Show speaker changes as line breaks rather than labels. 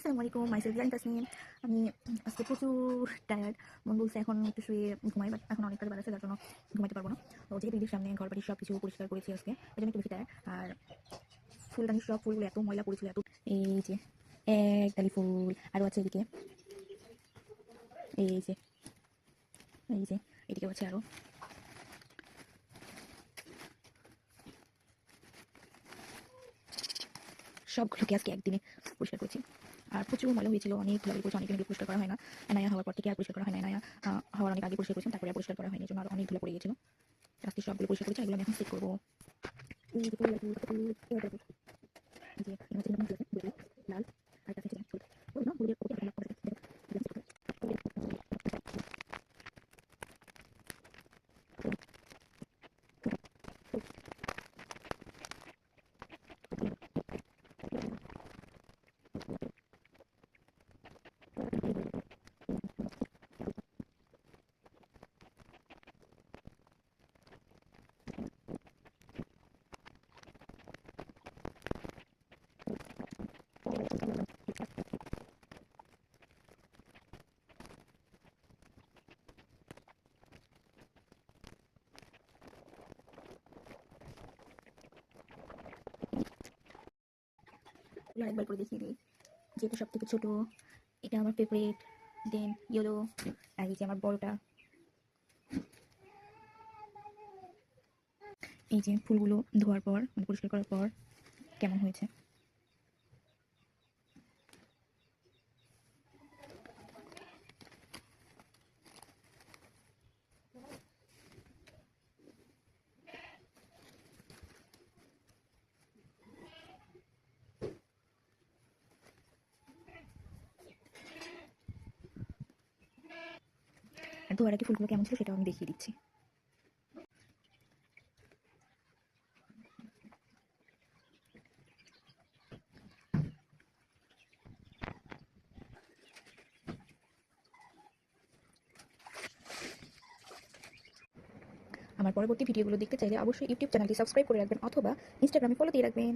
আসসালামু আলাইকুম, মাইসেলফ জানি তাসনিম। আমি আজকে প্রচুর টায়ার্ড। মন বলছে এখন একটু শুয়ে ঘুমাই, বাট এখন অনেক কাজ বার আছে, যার জন্য ঘুমাইতে পারবো না। তো যেহেতু ঈদের সামনে ঘর বাড়ি সব কিছু পরিষ্কার করেছি আজকে, এই জন্য একটু বেশি টায়ার্ড। আর ফুলদানি সব ফুলগুলো এত ময়লা পড়েছিল, এত এই যে এক ডালি ফুল আরও আছে এদিকে, এই যে এই যে এদিকে আছে আরও। সবগুলোকে আজকে একদিনে পরিষ্কার করেছি। আর প্রচুর ময়লা হয়েছিল, অনেক ধুলাবালি করেছে, অনেকদিন আগে পরিষ্কার করা হয় না। এনায়া হওয়ার পর থেকে আর পরিষ্কার করা হয় না। এনায়া হওয়ার অনেক আগে পরিষ্কার করেছিলাম, তারপরে আর পরিষ্কার করা হয়নি, জন্য আর অনেক ধুলা পড়ে গিয়েছিল। আজকে সবগুলো পরিষ্কার করেছি, এগুলো আমি এখন চেক করবো। এই যে লাল আর কাছে ওই না হলুদের ওকে লাল করে আরেকবার করে দেখিয়ে দিই। যেটা সব থেকে ছোটো, এটা আমার ফেভারিট, দেন ইয়েলো, আর এই যে আমার বড়টা। এই যে ফুলগুলো ধোয়ার পর, মানে পরিষ্কার করার পর কেমন হয়েছে। আর ধোয়ার আগে ফুলগুলো কেমন ছিল সেটাও আমি দেখিয়ে দিচ্ছি। আমার পরবর্তী ভিডিওগুলো দেখতে চাইলে অবশ্যই ইউটিউব চ্যানেলটি সাবস্ক্রাইব করে রাখবেন, অথবা ইনস্টাগ্রামে ফলো দিয়ে রাখবেন।